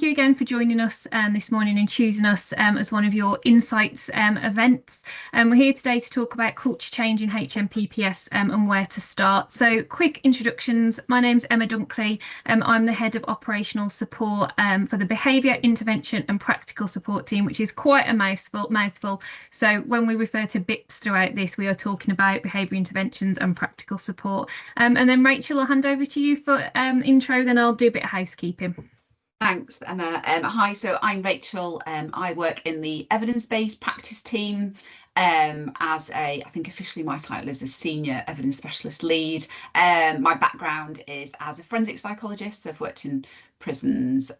you again for joining us this morning and choosing us as one of your Insights events. We're here today to talk about culture change in HMPPS and where to start. So quick introductions. My name's Emma Dunkley. I'm the Head of Operational Support for the Behaviour, Intervention and Practical Support team, which is quite a mouthful. So when we refer to BIPS throughout this, we are talking about behaviour interventions and practical support. And then Rachel, I'll hand over to you for intro, then I'll do a bit of housekeeping. Thanks, Emma. Hi, so I'm Rachel. I work in the evidence-based practice team I think officially my title is a senior evidence specialist lead. My background is as a forensic psychologist, so I've worked in prisons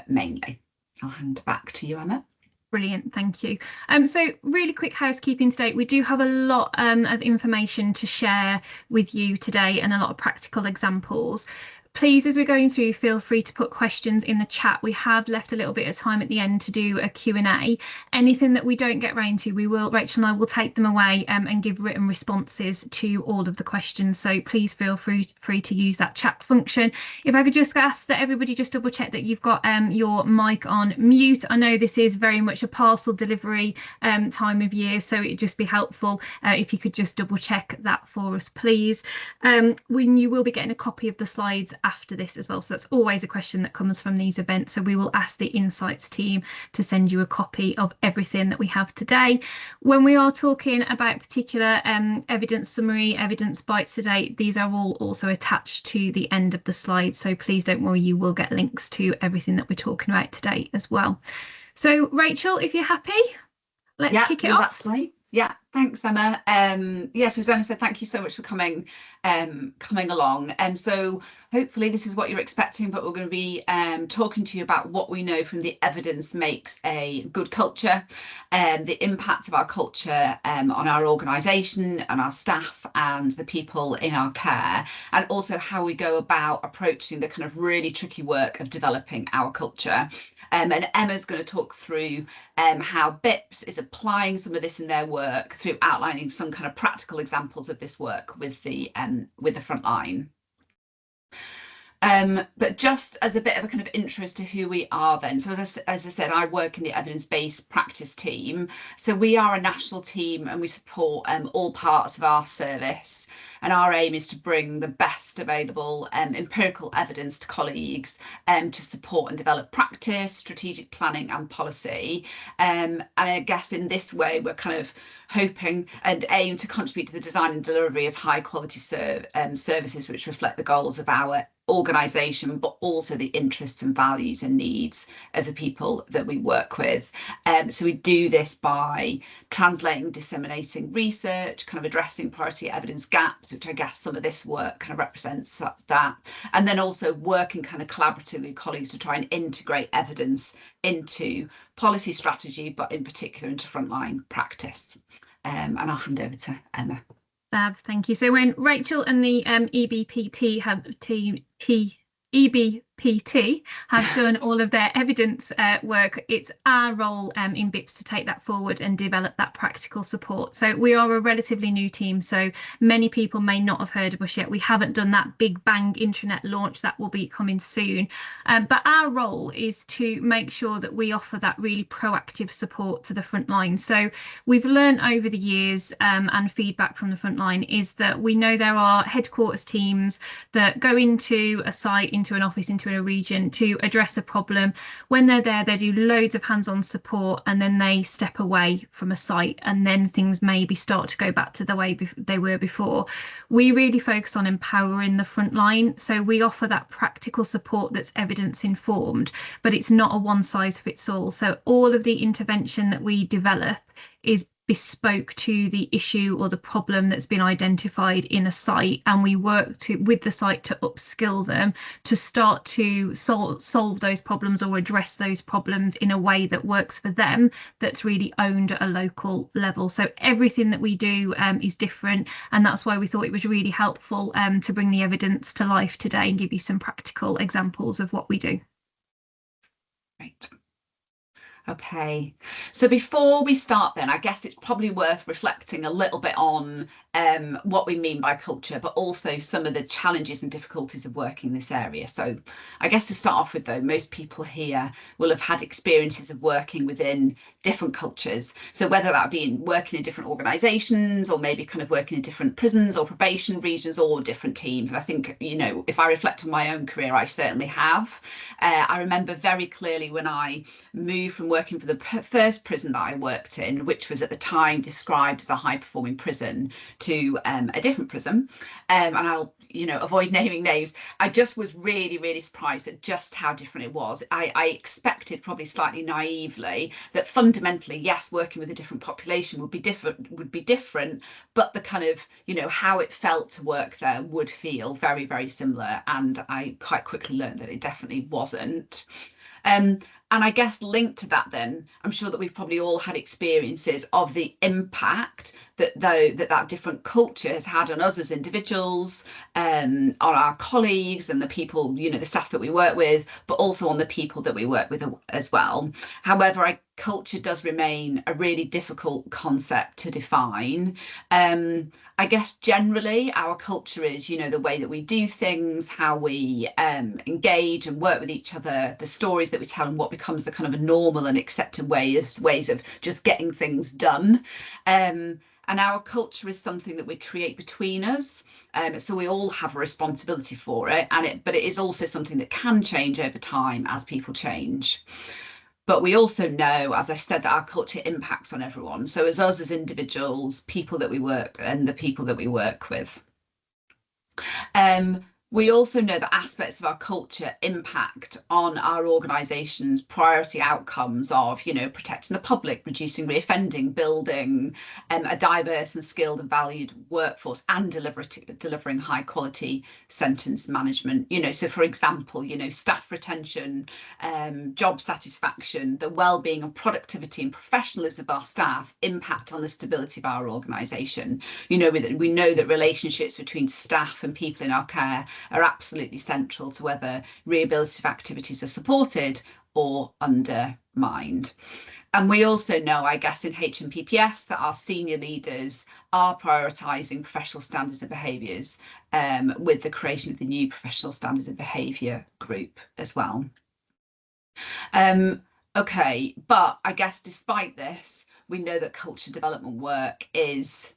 mainly. I'll hand back to you, Emma. Brilliant, thank you. So really quick housekeeping today. We do have a lot of information to share with you today and a lot of practical examples. Please, as we're going through, feel free to put questions in the chat. We have left a little bit of time at the end to do a Q&A. Anything that we don't get round to, Rachel and I will take them away and give written responses to all of the questions. So please feel free to use that chat function. If I could just ask that everybody just double check that you've got your mic on mute. I know this is very much a parcel delivery time of year, so it'd just be helpful if you could just double check that for us, please. You will be getting a copy of the slides after this as well, so that's always a question that comes from these events, so we will ask the Insights team to send you a copy of everything that we have today. When we are talking about particular evidence summary, evidence bites today, these are all also attached to the end of the slide, so please don't worry, you will get links to everything that we're talking about today as well. So Rachel, if you're happy, let's kick it off. That's great. Yeah, thanks, Emma. Yes, as Emma said, thank you so much for coming along. And so hopefully this is what you're expecting, but we're going to be talking to you about what we know from the evidence makes a good culture, the impact of our culture on our organisation and our staff and the people in our care, and also how we go about approaching the kind of really tricky work of developing our culture. And Emma's going to talk through how BIPS is applying some of this in their work through outlining some kind of practical examples of this work with the front line. But just as a bit of a kind of intro as to who we are then. So as I said, I work in the evidence-based practice team. So we are a national team and we support all parts of our service. And our aim is to bring the best available empirical evidence to colleagues to support and develop practice, strategic planning and policy. And I guess in this way, we're kind of hoping and aim to contribute to the design and delivery of high quality services which reflect the goals of our organisation, but also the interests and values and needs of the people that we work with. So we do this by translating, disseminating research, kind of addressing priority evidence gaps, which I guess some of this work kind of represents that, and then also working kind of collaboratively with colleagues to try and integrate evidence into policy strategy, but in particular into frontline practice. And I'll hand over to Emma. Fab, thank you. So when Rachel and the EBPT have done all of their evidence work, it's our role in BIPS to take that forward and develop that practical support. So we are a relatively new team, so many people may not have heard of us yet. We haven't done that big bang intranet launch, that will be coming soon. But our role is to make sure that we offer that really proactive support to the front line. So we've learned over the years and feedback from the front line is that we know there are headquarters teams that go into a site, into an office, into a region to address a problem. When they're there, they do loads of hands-on support and then they step away from a site and then things maybe start to go back to the way they were before. We really focus on empowering the front line. So we offer that practical support that's evidence informed, but it's not a one size fits all. So all of the intervention that we develop is bespoke to the issue or the problem that's been identified in a site, and we work with the site to upskill them to start to solve those problems or address those problems in a way that works for them, that's really owned at a local level. So everything that we do is different, and that's why we thought it was really helpful to bring the evidence to life today and give you some practical examples of what we do. Right. Okay, so before we start then, I guess it's probably worth reflecting a little bit on what we mean by culture, but also some of the challenges and difficulties of working in this area. So I guess to start off with though, most people here will have had experiences of working within different cultures. So whether that be in working in different organisations or maybe kind of working in different prisons or probation regions or different teams. I think, you know, if I reflect on my own career, I certainly have. I remember very clearly when I moved from working for the first prison that I worked in, which was at the time described as a high performing prison, to a different prison. And I'll, you know, avoid naming names. I just was really, really surprised at just how different it was. I expected, probably slightly naively, that fundamentally, yes, working with a different population would be different, but the kind of, you know, how it felt to work there would feel very, very similar. And I quite quickly learned that it definitely wasn't. And I guess linked to that then, I'm sure that we've probably all had experiences of the impact that that different culture has had on us as individuals, on our colleagues and the people, you know, the staff that we work with, but also on the people that we work with as well. However, culture does remain a really difficult concept to define. I guess generally our culture is, you know, the way that we do things, how we engage and work with each other, the stories that we tell, and what becomes the kind of a normal and accepted ways of just getting things done. And our culture is something that we create between us. So we all have a responsibility for it, but it is also something that can change over time as people change. But we also know, as I said, that our culture impacts on everyone. So as us as individuals, people that we work and the people that we work with. We also know that aspects of our culture impact on our organisation's priority outcomes of, you know, protecting the public, reducing reoffending, building a diverse and skilled and valued workforce, and delivering high quality sentence management. You know, so for example, you know, staff retention, job satisfaction, the well-being and productivity and professionalism of our staff impact on the stability of our organisation. You know, we know that relationships between staff and people in our care are absolutely central to whether rehabilitative activities are supported or undermined. And we also know, I guess, in HMPPS that our senior leaders are prioritising professional standards and behaviours with the creation of the new professional standards and behaviour group as well. Okay, but I guess despite this, we know that culture development work is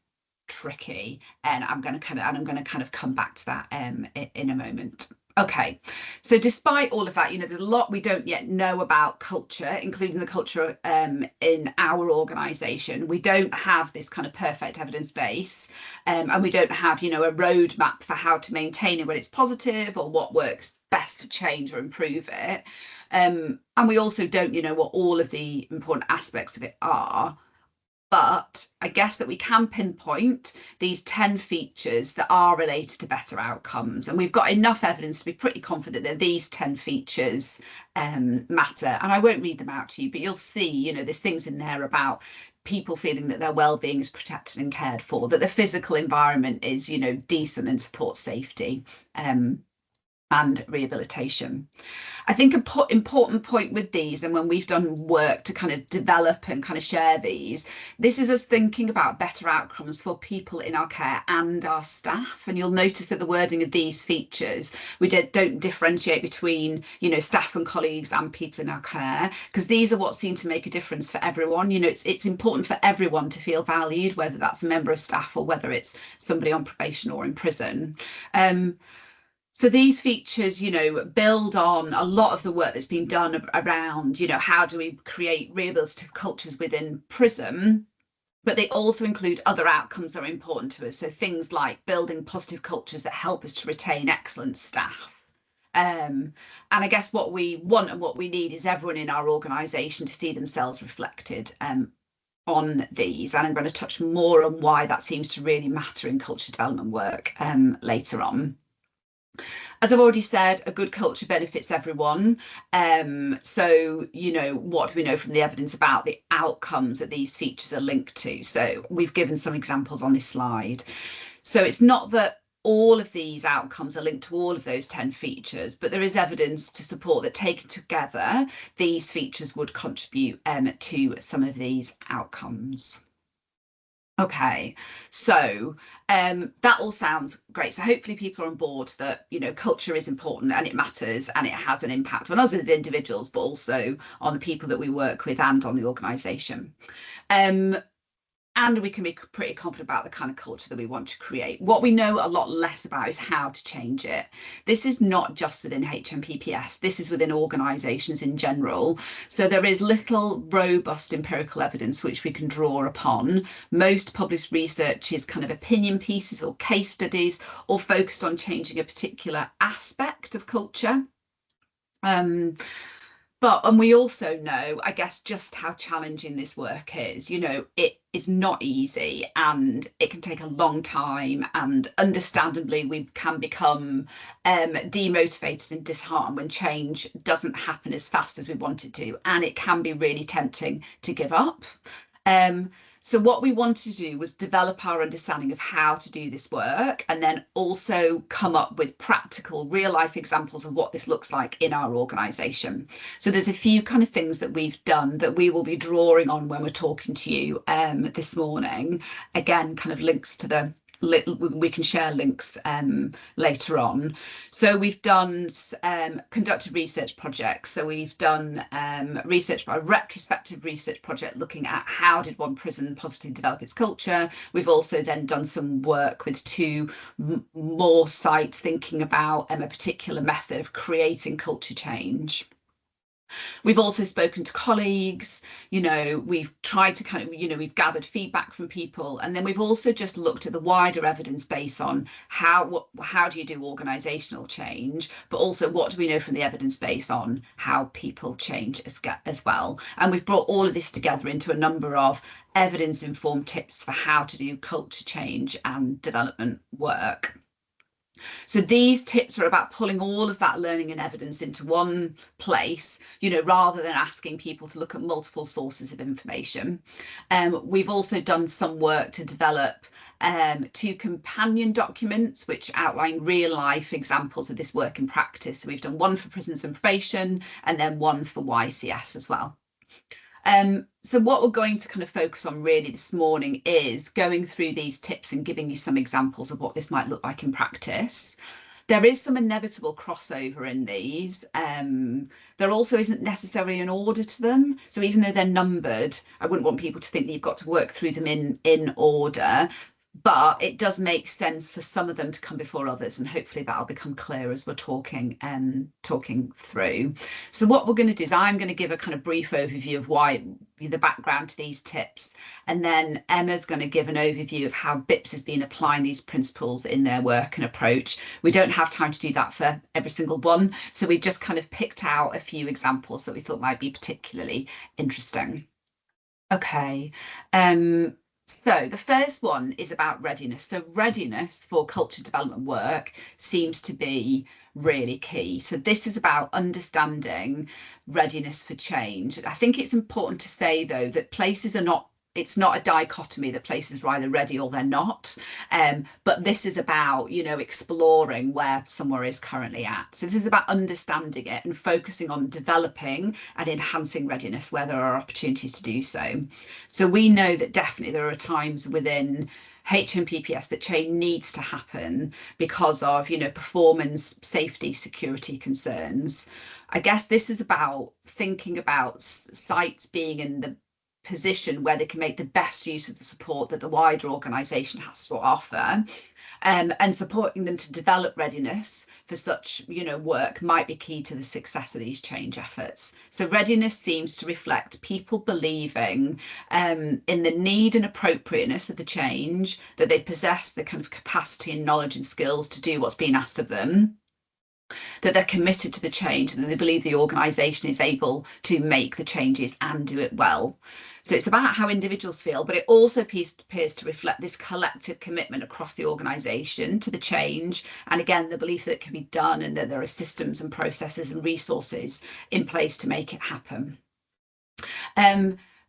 tricky, and I'm going to kind of come back to that in a moment. Okay, so despite all of that, you know, there's a lot we don't yet know about culture, including the culture in our organisation. We don't have this kind of perfect evidence base, and we don't have, you know, a roadmap for how to maintain it when it's positive or what works best to change or improve it. And we also don't, you know, what all of the important aspects of it are. But I guess that we can pinpoint these 10 features that are related to better outcomes. And we've got enough evidence to be pretty confident that these 10 features matter. And I won't read them out to you, but you'll see, you know, there's things in there about people feeling that their well-being is protected and cared for, that the physical environment is, you know, decent and supports safety. And rehabilitation. I think an important point with these, and when we've done work to kind of develop and kind of share these, this is us thinking about better outcomes for people in our care and our staff. And you'll notice that the wording of these features, we don't differentiate between, you know, staff and colleagues and people in our care, because these are what seem to make a difference for everyone. You know, it's important for everyone to feel valued, whether that's a member of staff or whether it's somebody on probation or in prison. So these features, you know, build on a lot of the work that's been done around, you know, how do we create rehabilitative cultures within prison, but they also include other outcomes that are important to us. So things like building positive cultures that help us to retain excellent staff. And I guess what we want and what we need is everyone in our organisation to see themselves reflected on these. And I'm going to touch more on why that seems to really matter in culture development work later on. As I've already said, a good culture benefits everyone. So, you know, what do we know from the evidence about the outcomes that these features are linked to? So we've given some examples on this slide. So it's not that all of these outcomes are linked to all of those 10 features, but there is evidence to support that taken together, these features would contribute to some of these outcomes. Okay, so that all sounds great. So hopefully people are on board that, you know, culture is important and it matters and it has an impact on us as individuals, but also on the people that we work with and on the organisation. And we can be pretty confident about the kind of culture that we want to create. What we know a lot less about is how to change it. This is not just within HMPPS, this is within organisations in general. So there is little robust empirical evidence which we can draw upon. Most published research is kind of opinion pieces or case studies or focused on changing a particular aspect of culture. And we also know, I guess, just how challenging this work is. You know, it is not easy and it can take a long time. And understandably, we can become demotivated and disheartened when change doesn't happen as fast as we want it to. And it can be really tempting to give up. So what we wanted to do was develop our understanding of how to do this work and then also come up with practical real life examples of what this looks like in our organisation. So there's a few kind of things that we've done that we will be drawing on when we're talking to you this morning. Again, kind of links to the we can share links later on. So we've done conducted research projects. So we've done research by retrospective research project looking at how did one prison positively develop its culture. We've also then done some work with two more sites thinking about a particular method of creating culture change. We've also spoken to colleagues, you know, we've tried to kind of, you know, we've gathered feedback from people, and then we've also just looked at the wider evidence base on how do you do organisational change, but also what do we know from the evidence base on how people change as well. And we've brought all of this together into a number of evidence-informed tips for how to do culture change and development work. So these tips are about pulling all of that learning and evidence into one place, you know, rather than asking people to look at multiple sources of information. We've also done some work to develop two companion documents which outline real life examples of this work in practice. So we've done one for prisons and probation and then one for YCS as well. So what we're going to kind of focus on really this morning is going through these tips and giving you some examples of what this might look like in practice. There is some inevitable crossover in these. There also isn't necessarily an order to them. So even though they're numbered, I wouldn't want people to think that you've got to work through them in order. But it does make sense for some of them to come before others, and hopefully that'll become clear as we're talking through. So what we're going to do is I'm going to give a kind of brief overview of why the background to these tips, and then Emma's going to give an overview of how BIPS has been applying these principles in their work and approach. We don't have time to do that for every single one, so we've just kind of picked out a few examples that we thought might be particularly interesting. Okay. So the first one is about readiness. So readiness for culture development work seems to be really key. So this is about understanding readiness for change. I think it's important to say, though, that places are not, it's not a dichotomy that places are either ready or they're not. But this is about, you know, exploring where somewhere is currently at. So this is about understanding it and focusing on developing and enhancing readiness where there are opportunities to do so. So we know that definitely there are times within HMPPS that change needs to happen because of, you know, performance, safety, security concerns. I guess this is about thinking about sites being in the position where they can make the best use of the support that the wider organisation has to offer, and supporting them to develop readiness for such, you know, work might be key to the success of these change efforts. So readiness seems to reflect people believing in the need and appropriateness of the change, that they possess the kind of capacity and knowledge and skills to do what's being asked of them, that they're committed to the change, and that they believe the organisation is able to make the changes and do it well. So it's about how individuals feel, but it also appears to reflect this collective commitment across the organisation to the change, and again the belief that it can be done and that there are systems and processes and resources in place to make it happen.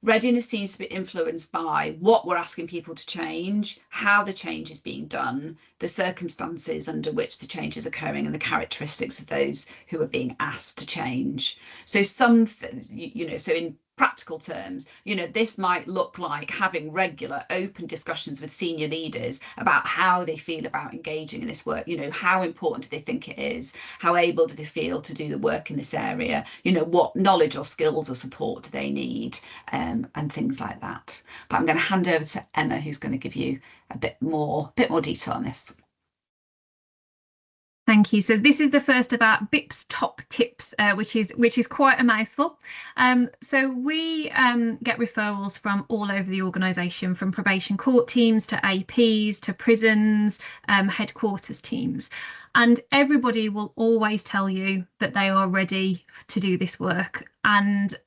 Readiness seems to be influenced by what we're asking people to change, how the change is being done, the circumstances under which the change is occurring, and the characteristics of those who are being asked to change. So some things, so in practical terms, this might look like having regular open discussions with senior leaders about how they feel about engaging in this work. How important do they think it is? How able do they feel to do the work in this area? What knowledge or skills or support do they need? And things like that. But I'm going to hand over to Emma, who's going to give you a bit more detail on this. Thank you. So this is the first of our BIPS top tips, which is quite a mouthful. So we get referrals from all over the organisation, from probation court teams to APs to prisons, headquarters teams. And everybody will always tell you that they are ready to do this work. And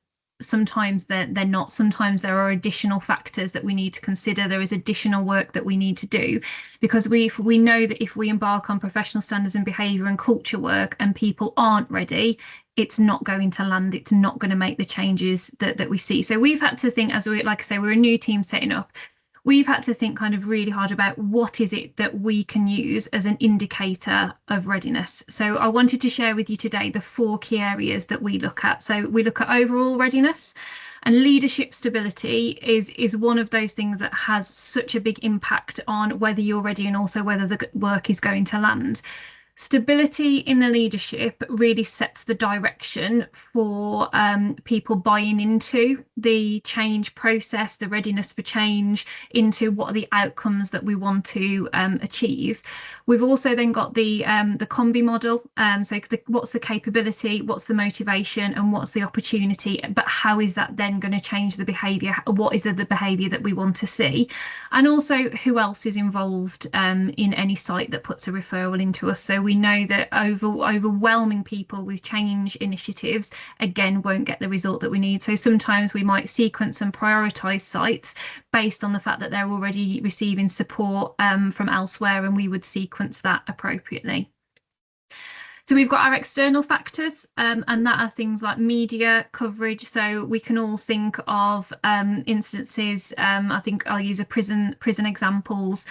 sometimes they're not. Sometimes there are additional factors that we need to consider. There is additional work that we need to do, because we know that if we embark on professional standards and behaviour and culture work and people aren't ready, it's not going to land. It's not going to make the changes that we see. So we've had to think, like I say, we're a new team setting up. We've had to think kind of really hard about what is it that we can use as an indicator of readiness. So I wanted to share with you today the 4 key areas that we look at. So we look at overall readiness, and leadership stability is one of those things that has such a big impact on whether you're ready and also whether the work is going to land. Stability in the leadership really sets the direction for people buying into the change process, the readiness for change, into what are the outcomes that we want to achieve. We've also then got the combi model. So what's the capability, what's the motivation, and what's the opportunity? But how is that then going to change the behaviour? What is the behaviour that we want to see? And also, who else is involved in any site that puts a referral into us? So we know that overwhelming people with change initiatives, again, won't get the result that we need. So sometimes we might sequence and prioritise sites based on the fact that they're already receiving support from elsewhere, and we would sequence that appropriately. So we've got our external factors, and that are things like media coverage. So we can all think of instances, I think I'll use a prison examples,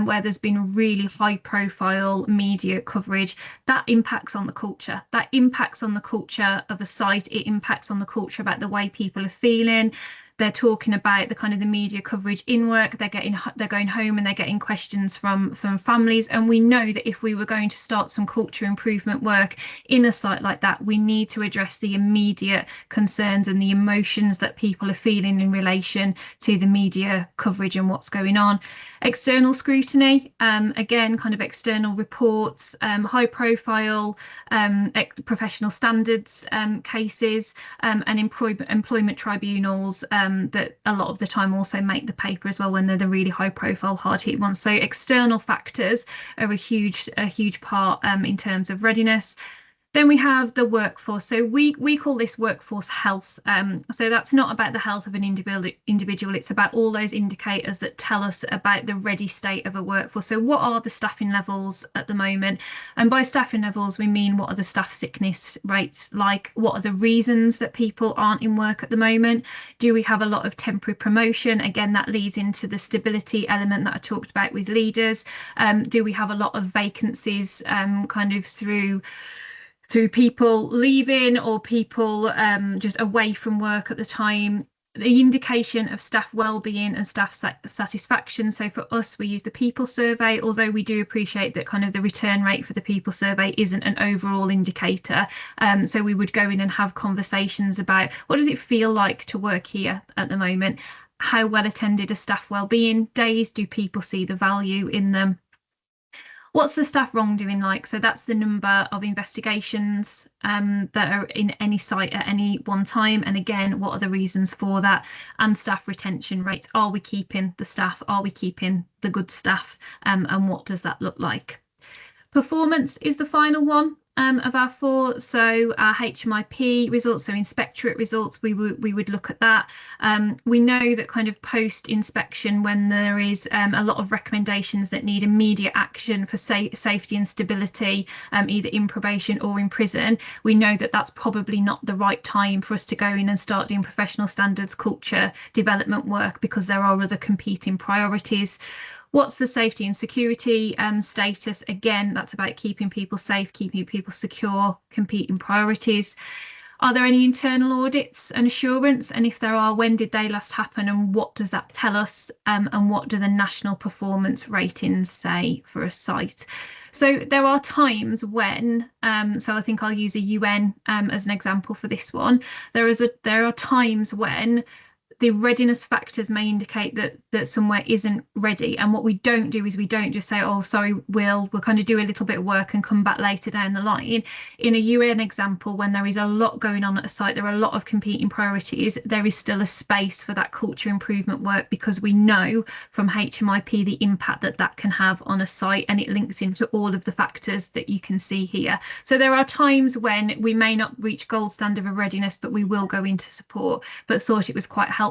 where there's been really high profile media coverage that impacts on the culture. That impacts on the culture of a site. It impacts on the culture about the way people are feeling. They're talking about the kind of the media coverage in work. They're going home and they're getting questions from families. And we know that if we were going to start some culture improvement work in a site like that, we need to address the immediate concerns and the emotions that people are feeling in relation to the media coverage and what's going on. External scrutiny, again, kind of external reports, high profile professional standards cases, and employment tribunals that a lot of the time also make the paper as well when they're the really high profile hard hit ones. So external factors are a huge part in terms of readiness. Then we have the workforce. So we call this workforce health. So that's not about the health of an individual. It's about all those indicators that tell us about the ready state of a workforce. So what are the staffing levels at the moment? And by staffing levels, we mean what are the staff sickness rates like? What are the reasons that people aren't in work at the moment? Do we have a lot of temporary promotion? Again, that leads into the stability element that I talked about with leaders. Do we have a lot of vacancies kind of through people leaving or people just away from work at the time? The indication of staff well-being and staff satisfaction. So for us, we use the people survey, although we do appreciate that kind of the return rate for the people survey isn't an overall indicator. So we would go in and have conversations about what does it feel like to work here at the moment? How well attended are staff well-being days? Do people see the value in them? What's the staff wrongdoing like? So that's the number of investigations that are in any site at any one time. And again, what are the reasons for that? And staff retention rates. Are we keeping the staff? Are we keeping the good staff? And what does that look like? Performance is the final one. of our four. So our HMIP results, so inspectorate results, we would look at that. We know that kind of post inspection, when there is a lot of recommendations that need immediate action for safety and stability, either in probation or in prison, we know that that's probably not the right time for us to go in and start doing professional standards culture development work, because there are other competing priorities. What's the safety and security status? Again, that's about keeping people safe, keeping people secure, competing priorities. Are there any internal audits and assurance? And if there are, when did they last happen? And what does that tell us? And what do the national performance ratings say for a site? So there are times when, so I think I'll use a UN as an example for this one. There are times when the readiness factors may indicate that somewhere isn't ready. And what we don't do is we don't just say, oh, sorry, we'll kind of do a little bit of work and come back later down the line. In a UN example, when there is a lot going on at a site, there are a lot of competing priorities, there is still a space for that culture improvement work, because we know from HMIP the impact that that can have on a site, and it links into all of the factors that you can see here. So there are times when we may not reach gold standard of readiness, but we will go into support, but thought it was quite helpful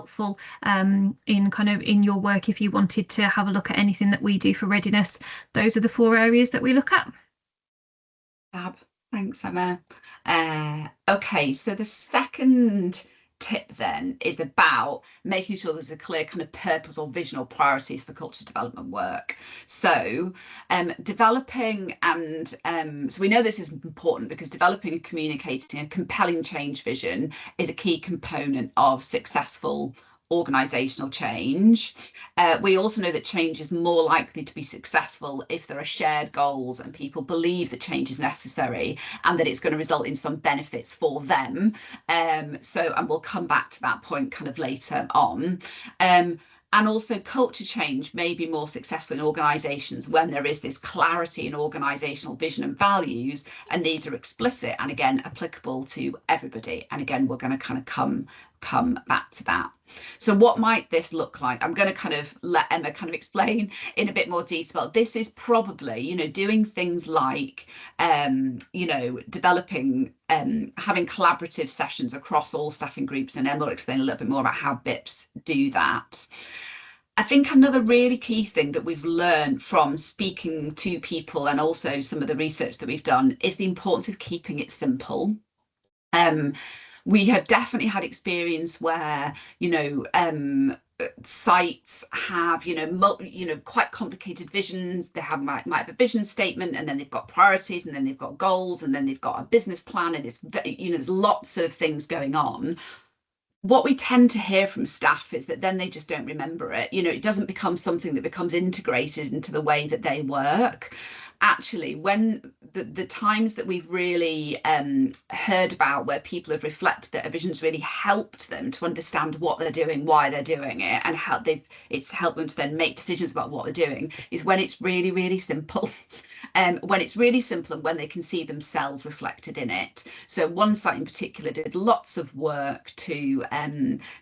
in kind of in your work if you wanted to have a look at anything that we do for readiness. Those are the four areas that we look at. Fab. Thanks, Emma. Okay, so the second tip then is about making sure there's a clear kind of purpose or vision or priorities for culture development work. So developing and so we know this is important, because developing and communicating a compelling change vision is a key component of successful organisational change. We also know that change is more likely to be successful if there are shared goals and people believe that change is necessary and that it's going to result in some benefits for them. And we'll come back to that point kind of later on. And also culture change may be more successful in organisations when there is this clarity in organisational vision and values, and these are explicit and again applicable to everybody. And again, we're going to kind of come back to that. So what might this look like? I'm going to kind of let Emma kind of explain in a bit more detail. This is probably, you know, doing things like, you know, developing, having collaborative sessions across all staffing groups, and Emma will explain a little bit more about how BIPS do that. I think another really key thing that we've learned from speaking to people and also some of the research that we've done is the importance of keeping it simple. We have definitely had experience where, you know, sites have, you know, quite complicated visions. They might have a vision statement, and then they've got priorities, and then they've got goals, and then they've got a business plan, and it's, you know, there's lots of things going on. What we tend to hear from staff is that then they just don't remember it. You know, it doesn't become something that becomes integrated into the way that they work. Actually, when the times that we've really heard about where people have reflected that a vision's really helped them to understand what they're doing, why they're doing it, and how it's helped them to then make decisions about what they're doing, is when it's really, really simple. When it's really simple and when they can see themselves reflected in it. So one site in particular did lots of work to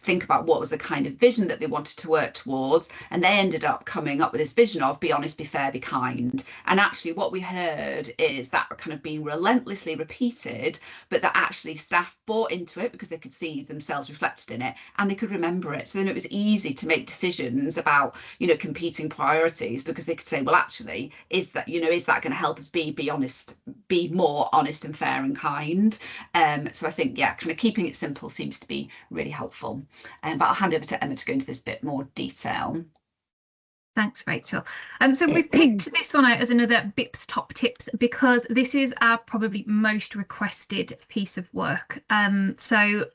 think about what was the kind of vision that they wanted to work towards, and they ended up coming up with this vision of be honest, be fair, be kind. And actually what we heard is that kind of being relentlessly repeated, but that actually staff bought into it because they could see themselves reflected in it and they could remember it. So then it was easy to make decisions about, you know, competing priorities, because they could say, well, actually, is that going to help us be honest, be more honest and fair and kind? So I think, yeah, kind of keeping it simple seems to be really helpful. But I'll hand over to Emma to go into this bit more detail. Thanks, Rachel. So we've picked this one out as another BIPS top tips because this is our probably most requested piece of work. So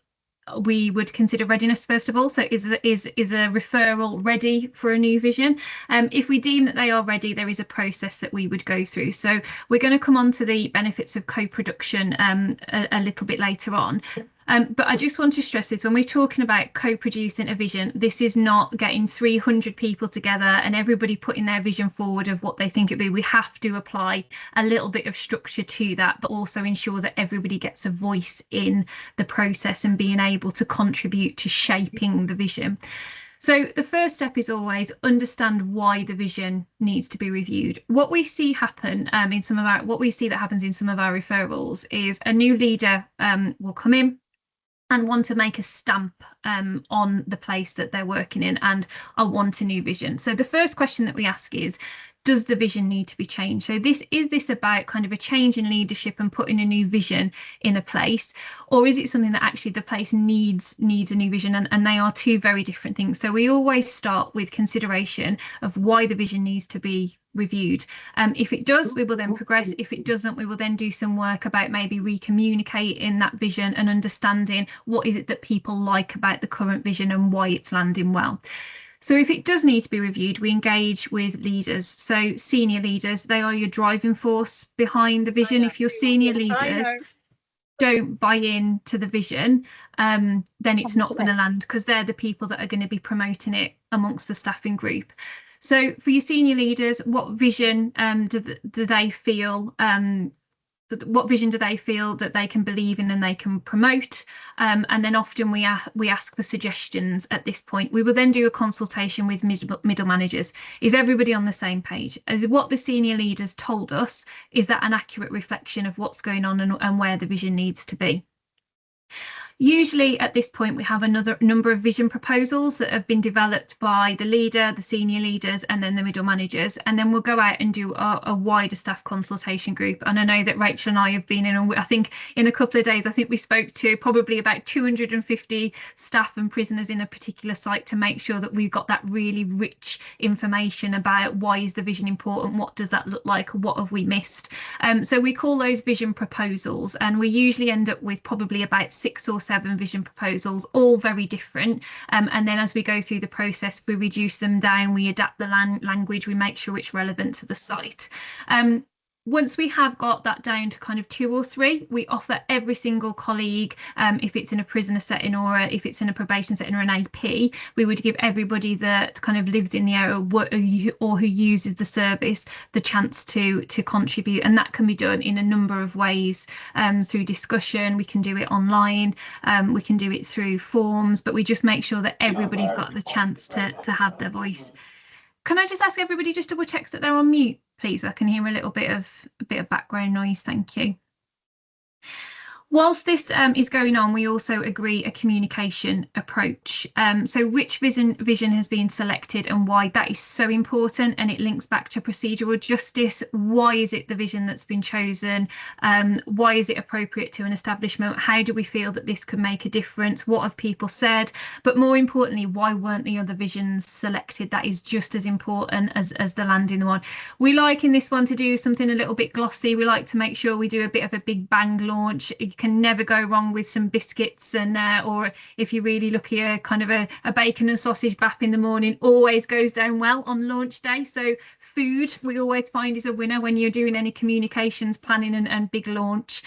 we would consider readiness first of all. So is a referral ready for a new vision? If we deem that they are ready, there is a process that we would go through. So we're going to come on to the benefits of co-production a little bit later on. But I just want to stress this, when we're talking about co-producing a vision, this is not getting 300 people together and everybody putting their vision forward of what they think it'd be. We have to apply a little bit of structure to that, but also ensure that everybody gets a voice in the process and being able to contribute to shaping the vision. So the first step is always understand why the vision needs to be reviewed. What we see happen in some of our, what we see that happens in some of our referrals is a new leader will come in and want to make a stamp on the place that they're working in, and I want a new vision. So the first question that we ask is, does the vision need to be changed? So this about kind of a change in leadership and putting a new vision in a place, or is it something that actually the place needs a new vision? And they are two very different things. So we always start with consideration of why the vision needs to be reviewed. If it does, we will then progress. If it doesn't, we will then do some work about maybe recommunicating that vision and understanding what is it that people like about the current vision and why it's landing well. So if it does need to be reviewed, we engage with leaders. So senior leaders, they are your driving force behind the vision. If your senior leaders don't buy into the vision, then it's not going to land, because they're the people that are going to be promoting it amongst the staffing group. So for your senior leaders, what vision do they feel what vision do they feel that they can believe in and they can promote? And then often we ask for suggestions at this point. We will then do a consultation with middle managers. Is everybody on the same page? As what the senior leaders told us, is that an accurate reflection of what's going on and where the vision needs to be? Usually at this point, we have another number of vision proposals that have been developed by the leader, the senior leaders, and then the middle managers. And then we'll go out and do a wider staff consultation group. And I know that Rachel and I have been in, I think in a couple of days, I think we spoke to probably about 250 staff and prisoners in a particular site to make sure that we've got that really rich information about why is the vision important, what does that look like, what have we missed. So we call those vision proposals, and we usually end up with probably about 6 or 7 vision proposals, all very different. And then as we go through the process, we reduce them down, we adapt the language, we make sure it's relevant to the site. Once we have got that down to kind of 2 or 3, we offer every single colleague, if it's in a prisoner setting or if it's in a probation setting or an AP, we would give everybody that kind of lives in the area or who uses the service the chance to contribute. And that can be done in a number of ways, through discussion. We can do it online, we can do it through forms, but we just make sure that everybody's got the chance to have their voice. Can I just ask everybody just double check that they're on mute, please? I can hear a little bit of background noise. Thank you. Whilst this is going on, we also agree a communication approach. So which vision has been selected and why, that is so important, and it links back to procedural justice. Why is it the vision that's been chosen? Why is it appropriate to an establishment? How do we feel that this could make a difference? What have people said? But more importantly, why weren't the other visions selected? That is just as important as the landing one. We like in this one to do something a little bit glossy. We like to make sure we do a bit of a big bang launch. You can never go wrong with some biscuits, and or if you're really lucky, a kind of a bacon and sausage bap in the morning always goes down well on launch day. So food, we always find, is a winner when you're doing any communications planning and big launch.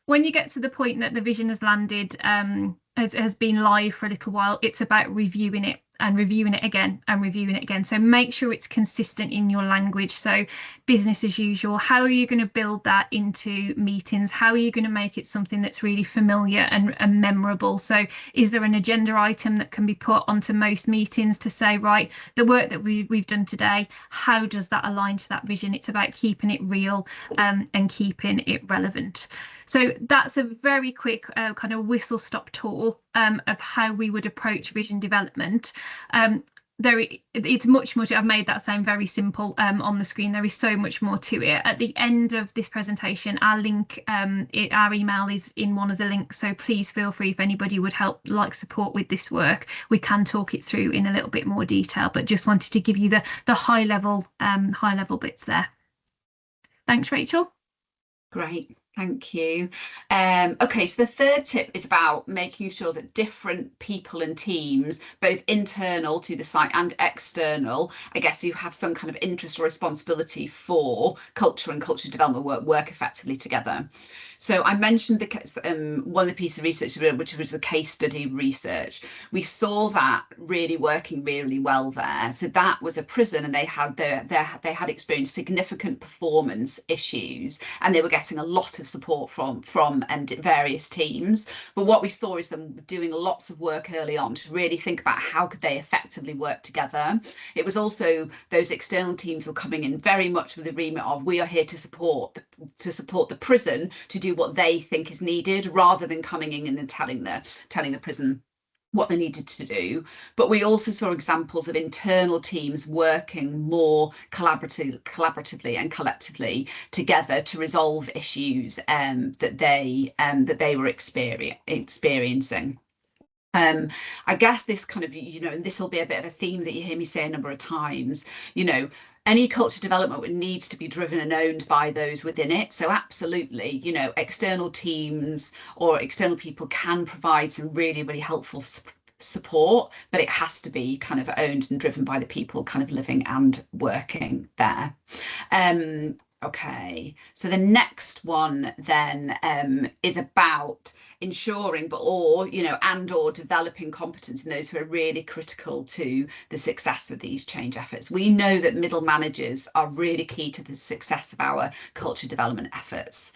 When you get to the point that the vision has landed, has been live for a little while, it's about reviewing it and reviewing it again and reviewing it again. So make sure it's consistent in your language. So business as usual, how are you going to build that into meetings? How are you going to make it something that's really familiar and memorable? So is there an agenda item that can be put onto most meetings to say, right, the work that we've done today, how does that align to that vision? It's about keeping it real and keeping it relevant. So that's a very quick kind of whistle stop tour of how we would approach vision development. It's much, I've made that sound very simple on the screen. There is so much more to it. At the end of this presentation, our link, our email is in one of the links. So please feel free, if anybody would like support with this work, we can talk it through in a little bit more detail, but just wanted to give you the high level bits there. Thanks, Rachel. Great. Thank you. Okay, so the third tip is about making sure that different people and teams, both internal to the site and external, I guess you have some kind of interest or responsibility for culture and culture development work effectively together. So I mentioned one of the pieces of research, which was a case study research. We saw that really working really well there. So that was a prison, and they had experienced significant performance issues, and they were getting a lot of of support from various teams. But what we saw is them doing lots of work early on to really think about how could they effectively work together. It was also those external teams were coming in very much with the remit of, we are here to support the prison to do what they think is needed, rather than coming in and telling the prison what they needed to do. But we also saw examples of internal teams working more collaboratively and collectively together to resolve issues that they were experiencing. I guess this kind of, and this will be a bit of a theme that you hear me say a number of times, any culture development needs to be driven and owned by those within it. So absolutely, external teams or external people can provide some really, really helpful support, but it has to be kind of owned and driven by the people kind of living and working there. Okay, so the next one then is about ensuring or developing competence in those who are really critical to the success of these change efforts. We know that middle managers are really key to the success of our culture development efforts.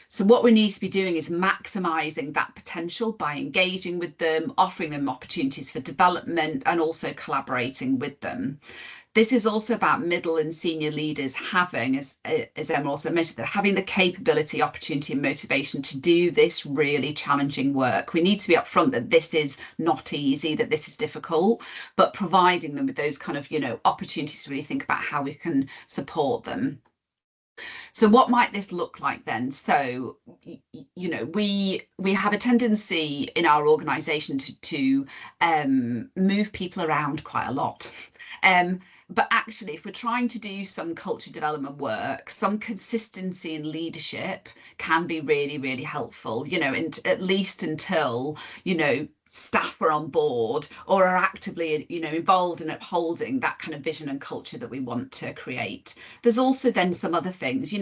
So what we need to be doing is maximising that potential by engaging with them, offering them opportunities for development, and also collaborating with them. This is also about middle and senior leaders having, as Emma also mentioned, that having the capability, opportunity and motivation to do this really challenging work. We need to be upfront that this is not easy, that this is difficult, but providing them with those kind of, opportunities to really think about how we can support them. So what might this look like then? So, we have a tendency in our organisation to move people around quite a lot. But actually, if we're trying to do some culture development work, some consistency in leadership can be really, really helpful, and at least until, staff are on board or are actively, involved in upholding that kind of vision and culture that we want to create. There's also then some other things,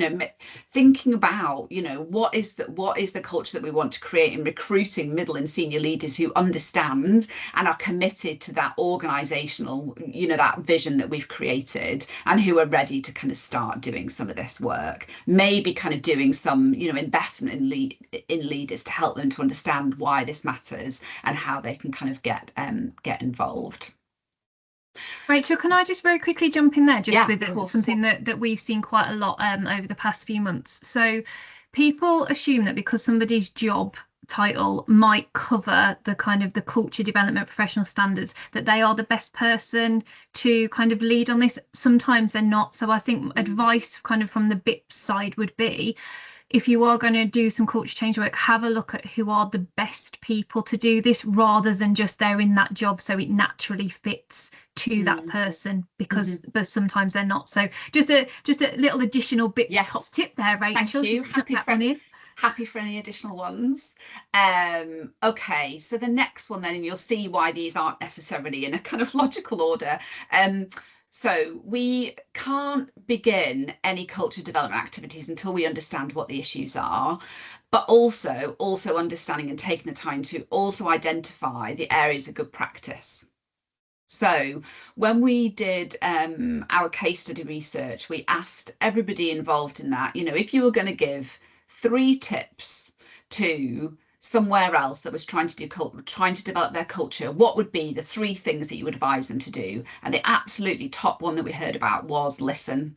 thinking about, what is the culture that we want to create, in recruiting middle and senior leaders who understand and are committed to that organizational, that vision that we've created, and who are ready to kind of start doing some of this work, maybe kind of doing some, investment in leaders to help them to understand why this matters and how they can kind of get involved. Rachel, can I just very quickly jump in there, just with of course. something that we've seen quite a lot over the past few months. So people assume that because somebody's job title might cover the kind of the culture development professional standards, that they are the best person to kind of lead on this. Sometimes they're not. So I think advice kind of from the BIPS side would be, if you are going to do some culture change work, have a look at who are the best people to do this, rather than just they're in that job so it naturally fits to that person, because but sometimes they're not. So just a little additional bit top tip there, Rachel. Thank you. Happy for any additional ones. Okay, so the next one then, and you'll see why these aren't necessarily in a kind of logical order. So we can't begin any culture development activities until we understand what the issues are, but also understanding and taking the time to also identify the areas of good practice. So when we did our case study research, we asked everybody involved in that, if you were going to give 3 tips to somewhere else that was trying to develop their culture, what would be the 3 things that you would advise them to do? And the absolutely top one that we heard about was listen.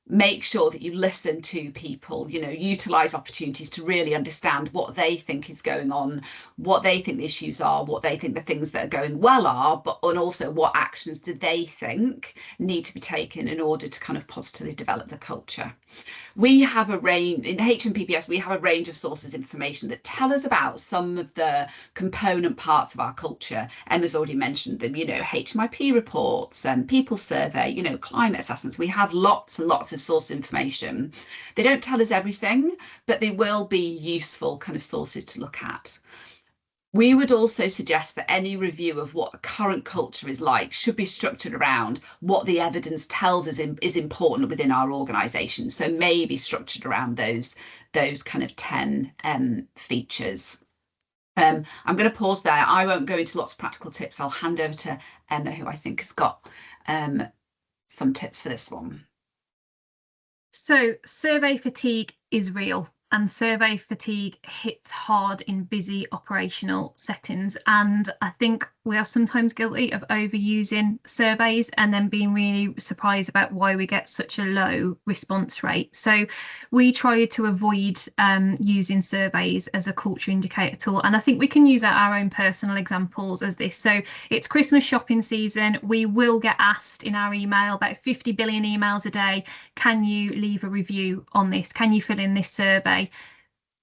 Make sure that you listen to people, utilize opportunities to really understand what they think is going on, what they think the issues are, what they think the things that are going well are, and also what actions do they think need to be taken in order to kind of positively develop the culture. We have a range in HMPPS, we have a range of sources of information that tell us about some of the component parts of our culture. Emma's already mentioned them, HMIP reports, people survey, climate assessments. We have lots and lots of source information. They don't tell us everything, but they will be useful kind of sources to look at. We would also suggest that any review of what the current culture is like should be structured around what the evidence tells us is important within our organisation. So maybe structured around those kind of 10 features. I'm going to pause there. I won't go into lots of practical tips. I'll hand over to Emma, who I think has got some tips for this one. So survey fatigue is real. and survey fatigue hits hard in busy operational settings. And I think we are sometimes guilty of overusing surveys and then being really surprised about why we get such a low response rate. So we try to avoid using surveys as a culture indicator tool. And I think we can use our own personal examples as this. So it's Christmas shopping season. We will get asked in our email, about 50 billion emails a day, can you leave a review on this? Can you fill in this survey?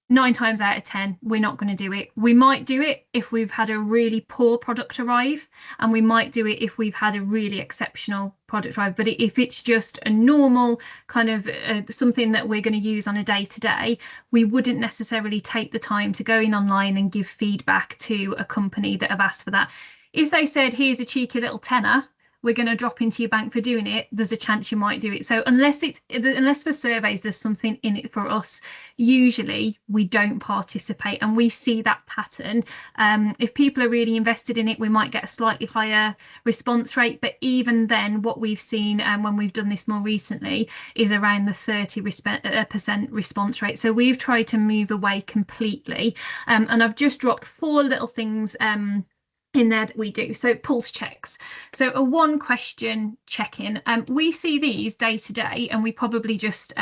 9 times out of 10, we're not going to do it. We might do it if we've had a really poor product arrive, and we might do it if we've had a really exceptional product arrive. But if it's just a normal kind of something that we're going to use on a day to day, we wouldn't necessarily take the time to go in online and give feedback to a company that have asked for that. If they said, here's a cheeky little tenner, we're going to drop into your bank for doing it, there's a chance you might do it. So unless for surveys there's something in it for us, usually we don't participate, and we see that pattern. If people are really invested in it, we might get a slightly higher response rate, but even then what we've seen when we've done this more recently is around the 30% response rate. So we've tried to move away completely, and I've just dropped 4 little things in there that we do. So pulse checks, so a 1 question check-in. We see these day to day and we probably just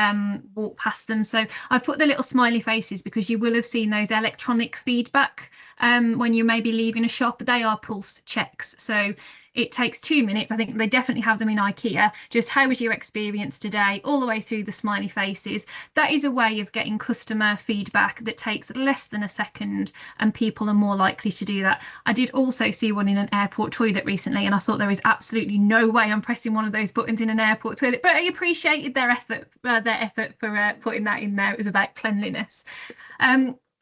walk past them. So I've put the little smiley faces because you will have seen those electronic feedback when you may be leaving a shop. They are pulse checks, so it takes 2 minutes. I think they definitely have them in IKEA. Just how was your experience today, all the way through the smiley faces. That is a way of getting customer feedback that takes less than a second, and people are more likely to do that. I did also see one in an airport toilet recently, and I thought there is absolutely no way I'm pressing one of those buttons in an airport toilet, but I appreciated their effort for putting that in there. It was about cleanliness.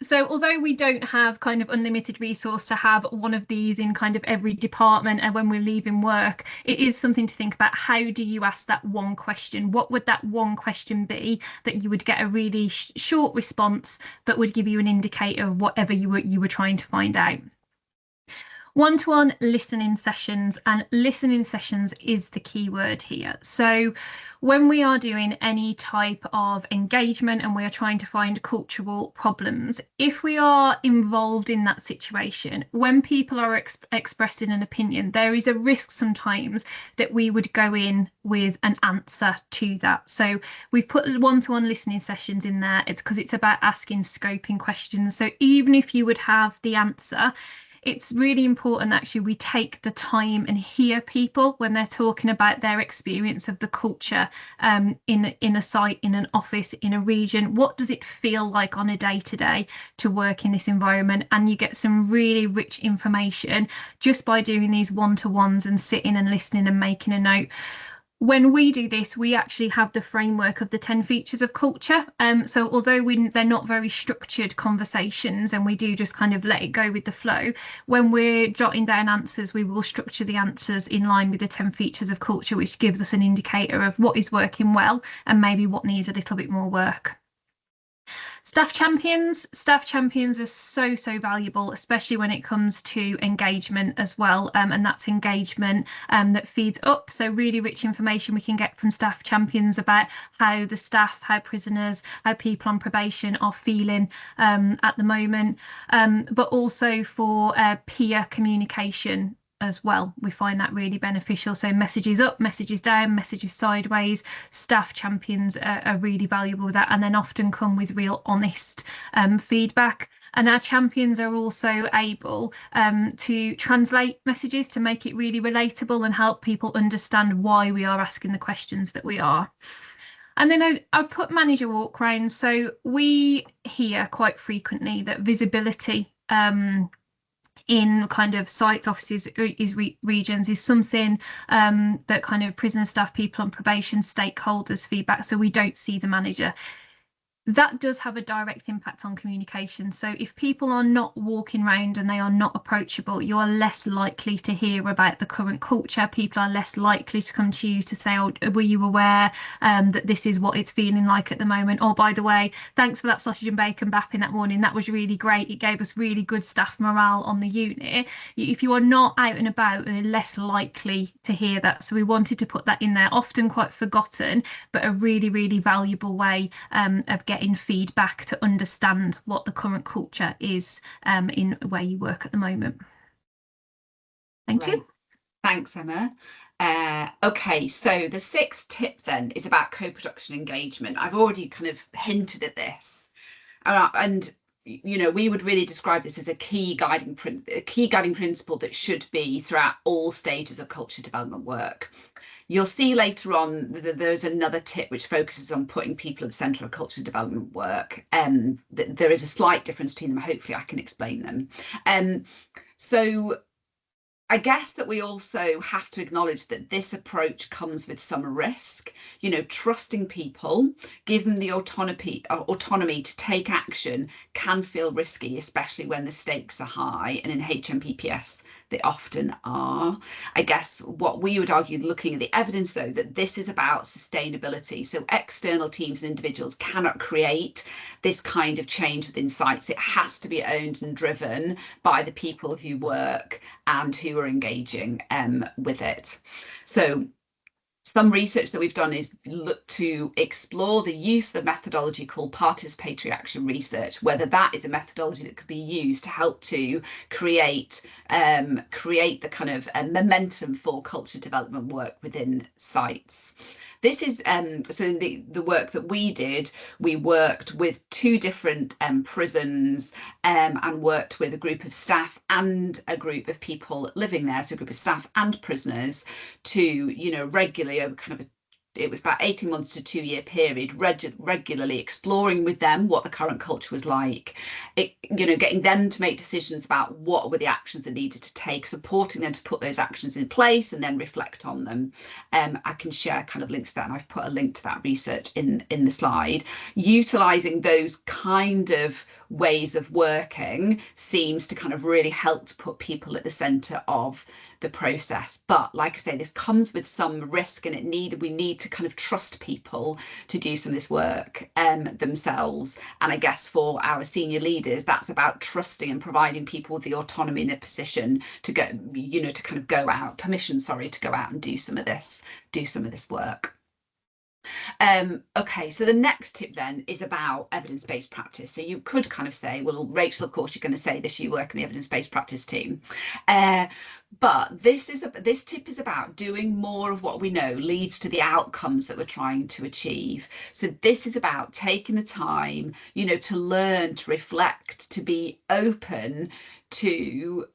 So although we don't have kind of unlimited resource to have one of these in kind of every department and when we're leaving work, it is something to think about. How do you ask that 1 question? What would that 1 question be that you would get a really short response but would give you an indicator of whatever you were trying to find out? One-to-one listening sessions, and listening sessions is the key word here. So when we are doing any type of engagement and we are trying to find cultural problems, if we are involved in that situation, when people are expressing an opinion, there is a risk sometimes that we would go in with an answer to that. So we've put one-to-one listening sessions in there. It's because it's about asking scoping questions. So even if you would have the answer, it's really important actually we take the time and hear people when they're talking about their experience of the culture in a site, in an office, in a region. What does it feel like on a day-to-day to work in this environment? And you get some really rich information just by doing these one-to-ones and sitting and listening and making a note. When we do this, we actually have the framework of the 10 features of culture. So although they're not very structured conversations and we do just kind of let it go with the flow, when we're jotting down answers, we will structure the answers in line with the 10 features of culture, which gives us an indicator of what is working well and maybe what needs a little bit more work. Staff champions are so valuable, especially when it comes to engagement as well, and that's engagement that feeds up. So really rich information we can get from staff champions about how the staff, how prisoners, how people on probation are feeling at the moment, but also for peer communication as well. We find that really beneficial. So messages up, messages down, messages sideways. Staff champions are really valuable with that, and then often come with real honest feedback. And our champions are also able to translate messages to make it really relatable and help people understand why we are asking the questions that we are. And then I've put manager walk round. So we hear quite frequently that visibility in kind of sites, offices, regions is something that kind of prisoner staff, people on probation, stakeholders feedback. So we don't see the manager. That does have a direct impact on communication. So if people are not walking around and they are not approachable, you are less likely to hear about the current culture. People are less likely to come to you to say, oh, were you aware that this is what it's feeling like at the moment? Or by the way, thanks for that sausage and bacon bapping that morning. That was really great. It gave us really good staff morale on the unit. If you are not out and about, you're less likely to hear that. So we wanted to put that in there, often quite forgotten, but a really valuable way of getting getting feedback to understand what the current culture is in where you work at the moment. Thank you. Thanks, Emma. Okay, so the sixth tip then is about co-production engagement. I've already kind of hinted at this, and you know, we would really describe this as a key guiding principle that should be throughout all stages of culture development work. You'll see later on that there's another tip which focuses on putting people at the centre of culture development work. There is a slight difference between them. Hopefully I can explain them. So I guess that we also have to acknowledge that this approach comes with some risk. You know, trusting people, give them the autonomy to take action can feel risky, especially when the stakes are high. And in HMPPS, they often are. I guess what we would argue, looking at the evidence, though, that this is about sustainability. So external teams and individuals cannot create this kind of change within sites. It has to be owned and driven by the people who work and who are engaging with it. So some research that we've done is look to explore the use of a methodology called participatory action research, whether that is a methodology that could be used to help to create the kind of momentum for culture development work within sites. This is so in the work that we did, we worked with 2 different prisons and worked with a group of staff and a group of people living there, so a group of staff and prisoners, to, you know, regularly over kind of it was about 18 months to 2-year period, regularly exploring with them what the current culture was like, you know, getting them to make decisions about what were the actions they needed to take, supporting them to put those actions in place and then reflect on them. I can share kind of links to that, and I've put a link to that research in the slide. Utilising those kind of ways of working seems to kind of really help to put people at the centre of the process. But like I say, this comes with some risk, and we need to kind of trust people to do some of this work themselves. And I guess for our senior leaders, that's about trusting and providing people with the autonomy in their position to go, you know, to kind of go out, to go out and do some of this work. Okay, so the next tip then is about evidence-based practice. So you could kind of say, well, Rachel, of course, you're going to say this, you work in the evidence-based practice team. But this tip is about doing more of what we know leads to the outcomes that we're trying to achieve. So this is about taking the time, you know, to learn, to reflect, to be open to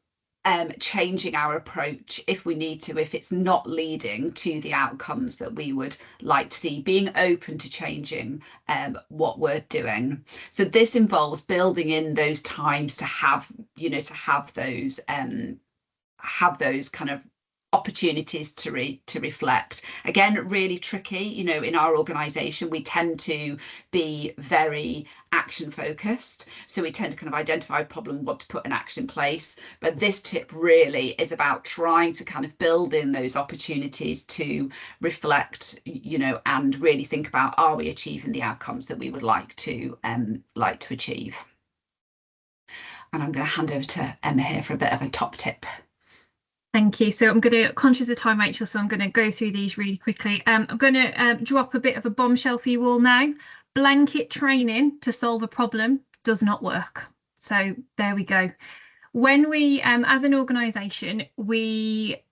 changing our approach if we need to, if it's not leading to the outcomes that we would like to see, being open to changing what we're doing. So this involves building in those times to have, you know, to have those kind of opportunities to reflect. Again, really tricky, you know, in our organisation we tend to be very action focused, so we tend to kind of identify a problem, want to put an action in place, but this tip really is about trying to kind of build in those opportunities to reflect, you know, and really think about, are we achieving the outcomes that we would like to achieve? And I'm going to hand over to Emma here for a bit of a top tip. Thank you. So I'm going to, conscious of time, Rachel, so I'm going to go through these really quickly. I'm going to drop a bit of a bombshell for you all now. Blanket training to solve a problem does not work. So there we go. When we, as an organisation, we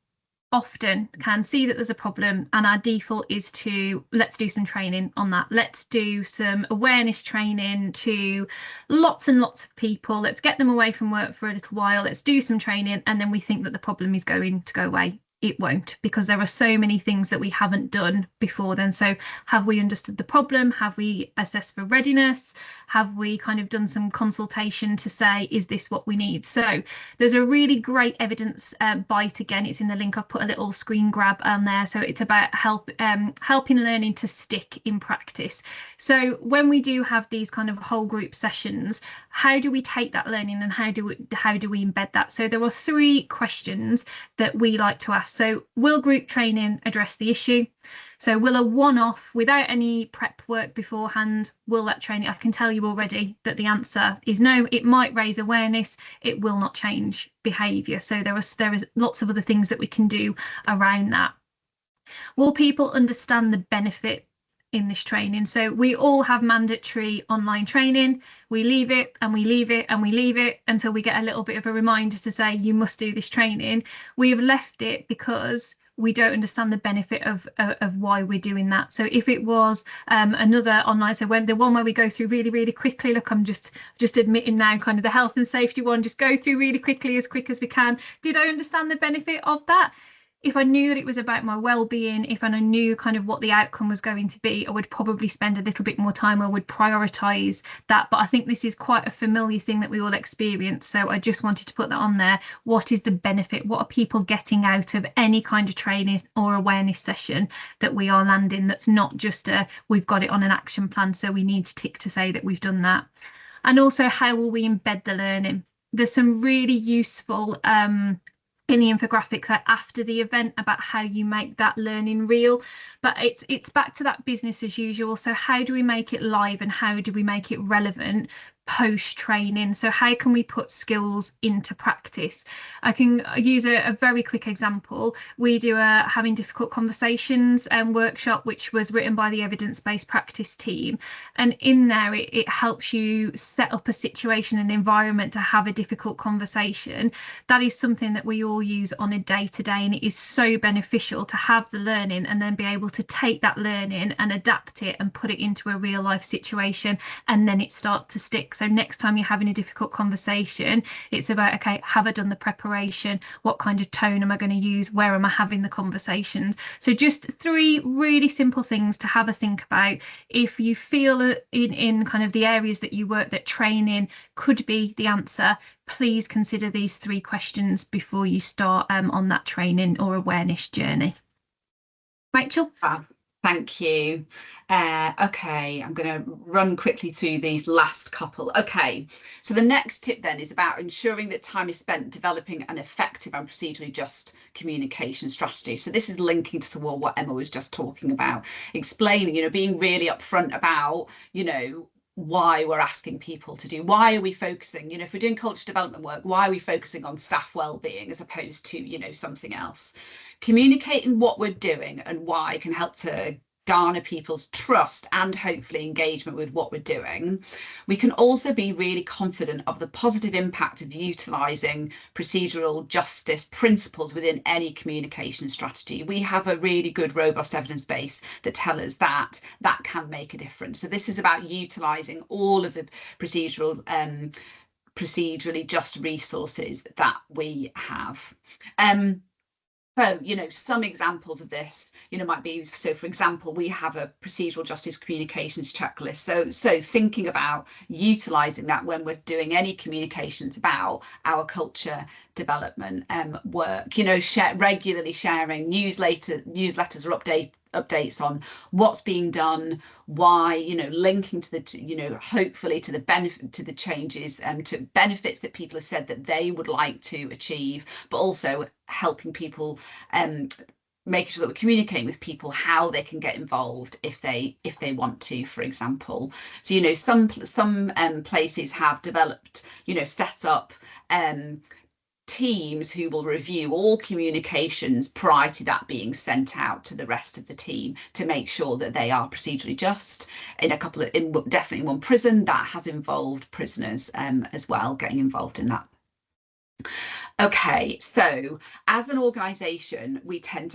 often can see that there's a problem, and our default is to let's do some training on that. Let's do some awareness training to lots and lots of people. Let's get them away from work for a little while. Let's do some training, and then we think that the problem is going to go away. It won't, because there are so many things that we haven't done before then. So have we understood the problem? Have we assessed for readiness? Have we kind of done some consultation to say, is this what we need? So there's a really great evidence bite. Again, it's in the link. I've put a little screen grab on there. So it's about helping learning to stick in practice. So when we do have these kind of whole group sessions, how do we take that learning and how do we embed that? So there are 3 questions that we like to ask. So will group training address the issue? So will a one-off without any prep work beforehand, will that training? I can tell you already that the answer is no. It might raise awareness, it will not change behaviour. So there is lots of other things that we can do around that. Will people understand the benefit in this training. So we all have mandatory online training. We leave it and we leave it and we leave it until we get a little bit of a reminder to say you must do this training. We have left it because we don't understand the benefit of why we're doing that. So if it was another online, so when the one where we go through really, really quickly, look, I'm just admitting now, kind of the health and safety one, just go through really quickly, as quick as we can. Did I understand the benefit of that? If I knew that it was about my well-being, if I knew kind of what the outcome was going to be, I would probably spend a little bit more time. I would prioritize that. But I think this is quite a familiar thing that we all experience. So I just wanted to put that on there. What is the benefit? What are people getting out of any kind of training or awareness session that we are landing? That's not just we've got it on an action plan, so we need to tick to say that we've done that. And also, how will we embed the learning? There's some really useful in the infographics after the event about how you make that learning real, but it's back to that business as usual. So how do we make it live and how do we make it relevant post training? So how can we put skills into practice? I can use a very quick example. We do a having difficult conversations workshop, which was written by the evidence-based practice team, and in there it helps you set up a situation and environment to have a difficult conversation. That is something that we all use on a day-to-day, and it is so beneficial to have the learning and then be able to take that learning and adapt it and put it into a real life situation, and then it starts to stick. So next time you're having a difficult conversation, it's about, okay, have I done the preparation? What kind of tone am I going to use? Where am I having the conversations? So just 3 really simple things to have a think about. If you feel in kind of the areas that you work that training could be the answer, please consider these 3 questions before you start on that training or awareness journey. Rachel? Thank you. Okay, I'm going to run quickly through these last couple. Okay, so the next tip then is about ensuring that time is spent developing an effective and procedurally just communication strategy. So this is linking to what Emma was just talking about, explaining, being really upfront about, why we're asking people to do, why are we focusing, if we're doing culture development work, why are we focusing on staff well-being as opposed to, something else? Communicating what we're doing and why can help to garner people's trust and hopefully engagement with what we're doing. We can also be really confident of the positive impact of utilising procedural justice principles within any communication strategy. We have a really good, robust evidence base that tell us that that can make a difference. So this is about utilising all of the procedurally just resources that we have. So, some examples of this, might be, so for example, we have a procedural justice communications checklist. So thinking about utilising that when we're doing any communications about our culture development work, regularly sharing newsletters or updates on what's being done, why, linking to the, hopefully to the benefit, to the changes and to benefits that people have said that they would like to achieve, but also helping people, making sure that we're communicating with people how they can get involved if they want to, for example. So, some places have developed, set up teams who will review all communications prior to that being sent out to the rest of the team to make sure that they are procedurally just. Definitely in one prison that has involved prisoners as well, getting involved in that. Okay, so as an organisation,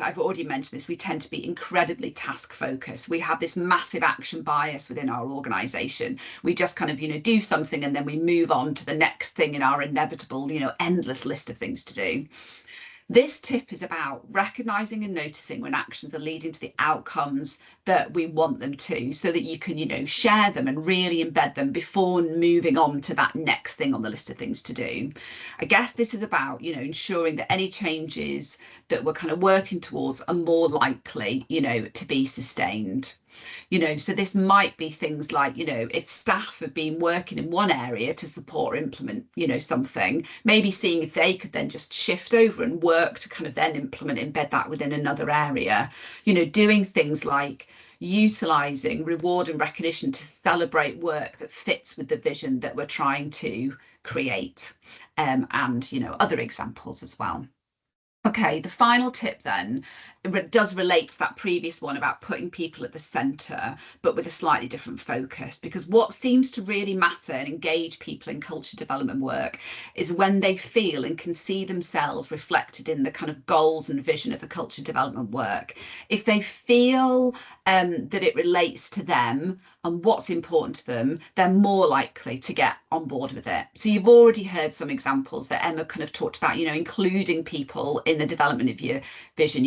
I've already mentioned this, we tend to be incredibly task focused. We have this massive action bias within our organisation. We just kind of, do something and then we move on to the next thing in our inevitable, endless list of things to do. This tip is about recognising and noticing when actions are leading to the outcomes that we want them to, so that you can, share them and really embed them before moving on to that next thing on the list of things to do. I guess this is about, ensuring that any changes that we're kind of working towards are more likely, to be sustained. So this might be things like, if staff have been working in one area to support or implement, something, maybe seeing if they could then just shift over and work to kind of then embed that within another area, doing things like utilising reward and recognition to celebrate work that fits with the vision that we're trying to create, and, other examples as well. Okay, the final tip then does relate to that previous one about putting people at the centre, but with a slightly different focus. Because what seems to really matter and engage people in culture development work is when they feel and can see themselves reflected in the kind of goals and vision of the culture development work. If they feel that it relates to them and what's important to them, they're more likely to get on board with it. So you've already heard some examples that Emma kind of talked about, including people in the development of your vision,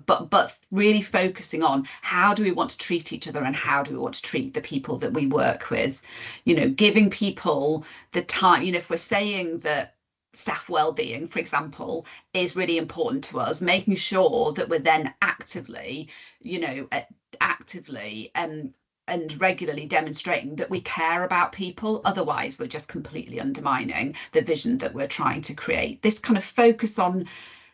but really focusing on how do we want to treat each other and how do we want to treat the people that we work with, giving people the time, if we're saying that staff well-being, for example, is really important to us, making sure that we're then actively, actively and regularly demonstrating that we care about people. Otherwise, we're just completely undermining the vision that we're trying to create. This kind of focus on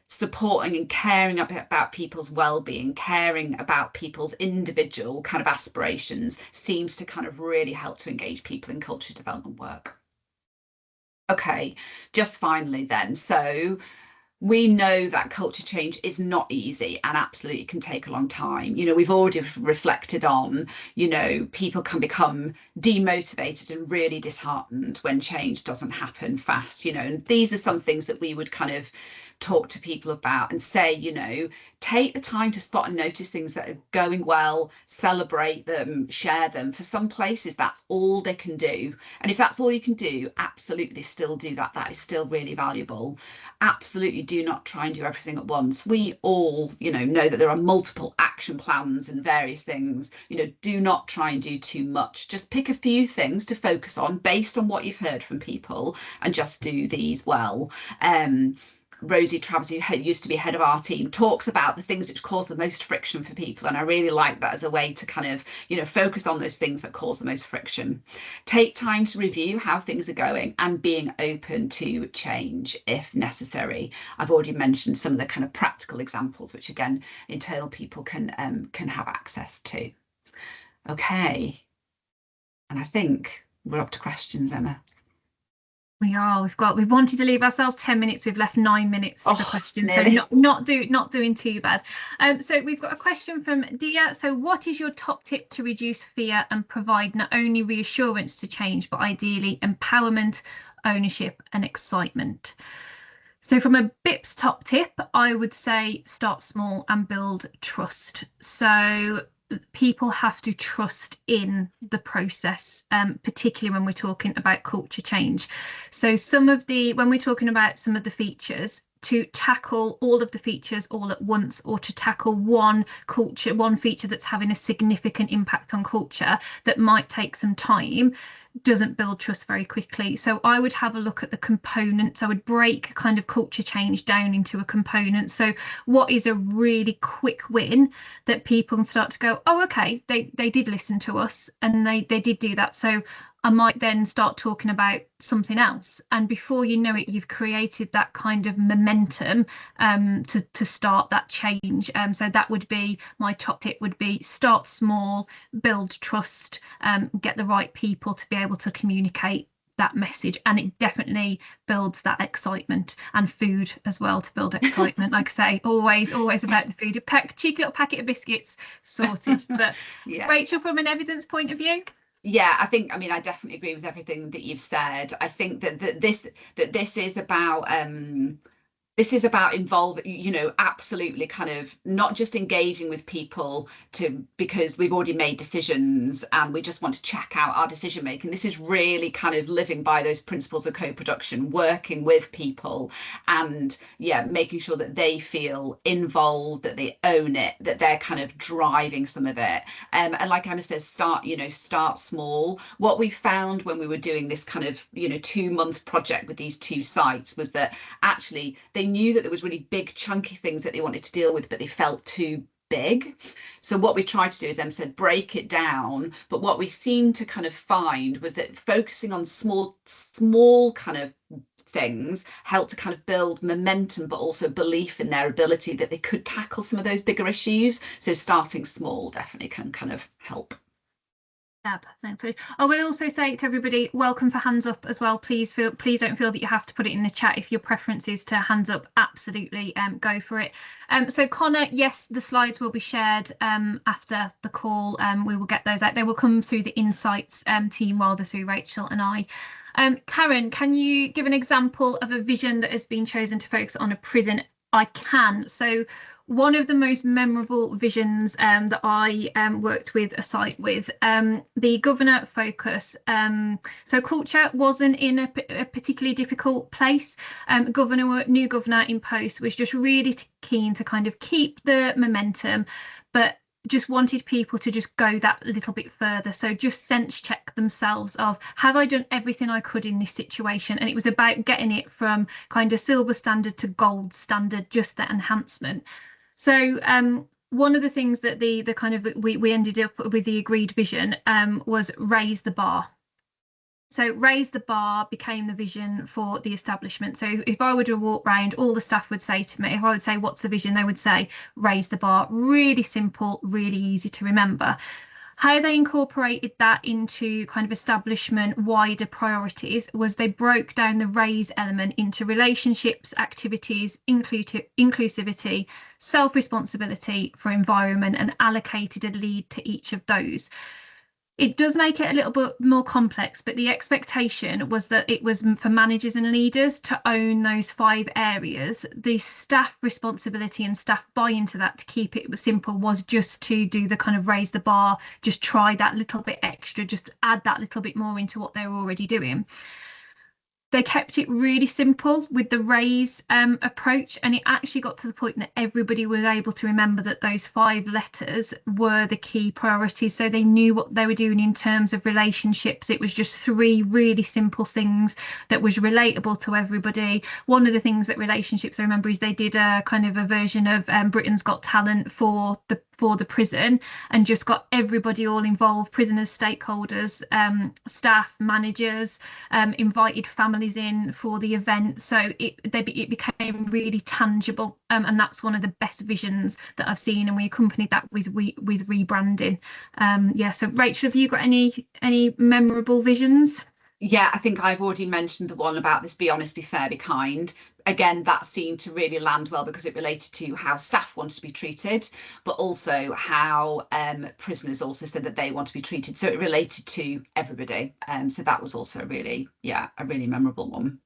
supporting and caring about people's well-being, caring about people's individual kind of aspirations seems to kind of really help to engage people in culture development work. Okay, just finally then, so we know that culture change is not easy and absolutely can take a long time. We've already reflected on, people can become demotivated and really disheartened when change doesn't happen fast, and these are some things that we would kind of talk to people about and say, take the time to spot and notice things that are going well, celebrate them, share them. For some places, that's all they can do. And if that's all you can do, absolutely still do that. That is still really valuable. Absolutely do not try and do everything at once. We all, know that there are multiple action plans and various things. Do not try and do too much. Just pick a few things to focus on based on what you've heard from people and just do these well. Rosie Travers, who used to be head of our team, talks about the things which cause the most friction for people. And I really like that as a way to kind of, focus on those things that cause the most friction. Take time to review how things are going and being open to change if necessary. I've already mentioned some of the kind of practical examples, which again, internal people can have access to. Okay. And I think we're up to questions, Emma. We are. We've wanted to leave ourselves 10 minutes. We've left 9 minutes for questions. Nearly. So not doing too bad. So we've got a question from Dia. So what is your top tip to reduce fear and provide not only reassurance to change, but ideally empowerment, ownership and excitement? So from a BIPS top tip, I would say start small and build trust. So people have to trust in the process, particularly when we're talking about culture change. So when we're talking about some of the features, to tackle all of the features all at once or to tackle one feature that's having a significant impact on culture that might take some time doesn't build trust very quickly. So I would have a look at the components. I would break kind of culture change down into a component. So what is a really quick win that people can start to go, oh, okay, they did listen to us and they did do that. So I might then start talking about something else. And before you know it, you've created that kind of momentum to start that change. So that would be my top tip would be start small, build trust, get the right people to be able to communicate that message, and it definitely builds that excitement, and food as well to build excitement. Like I say, always about the food. Cheeky little packet of biscuits, sorted. But Yeah. Rachel, from an evidence point of view? Yeah, I definitely agree with everything that you've said. I think that this is about involving, absolutely kind of not just engaging with people because we've already made decisions and we just want to check out our decision making. This is really kind of living by those principles of co-production, working with people and making sure that they feel involved, that they own it, that they're kind of driving some of it. And like Emma says, start small. What we found when we were doing this kind of 2-month project with these 2 sites was that actually they knew that there was really big chunky things that they wanted to deal with, but they felt too big. So what we tried to do is, Em said, break it down. But what we seemed to kind of find was that focusing on small kind of things helped to kind of build momentum, but also belief in their ability that they could tackle some of those bigger issues. So starting small definitely can kind of help. Fab, thanks. I will also say to everybody, welcome for hands up as well. Please don't feel that you have to put it in the chat. If your preference is to hands up, absolutely go for it. So Connor, yes, the slides will be shared after the call. We will get those out. They will come through the Insights team rather through Rachel and I. Karen, can you give an example of a vision that has been chosen to focus on a prison? I can. So one of the most memorable visions that I worked with a site with, the governor focus. So culture wasn't in a particularly difficult place. New governor in post was just really keen to kind of keep the momentum, but just wanted people to just go that little bit further. So just sense check themselves of, have I done everything I could in this situation? And it was about getting it from kind of silver standard to gold standard, just that enhancement. So one of the things that the kind of we ended up with the agreed vision was raise the bar. So raise the bar became the vision for the establishment. So if I were to walk around, all the staff would say to me, if I would say, what's the vision? They would say, raise the bar. Really simple, really easy to remember. How they incorporated that into kind of establishment wider priorities was they broke down the raise element into relationships, activities, inclusivity, self-responsibility for environment, and allocated a lead to each of those. It does make it a little bit more complex, but the expectation was that it was for managers and leaders to own those 5 areas. The staff responsibility and staff buy into that to keep it simple was just to do the kind of raise the bar, just try that little bit extra, just add that little bit more into what they were already doing. They kept it really simple with the raise approach, and it actually got to the point that everybody was able to remember that those 5 letters were the key priorities. So they knew what they were doing in terms of relationships. It was just 3 really simple things that was relatable to everybody. One of the things that relationships, I remember, is they did a kind of a version of Britain's Got Talent for the prison, and just got everybody all involved, prisoners, stakeholders, staff, managers, invited families in for the event. So it became really tangible, and that's one of the best visions that I've seen, and we accompanied that with rebranding. Yeah, so Rachel, have you got any memorable visions? Yeah, I think I've already mentioned the one about this: be honest, be fair, be kind. Again, that seemed to really land well because it related to how staff wanted to be treated, but also how prisoners also said that they want to be treated. So it related to everybody. So that was also a really memorable one.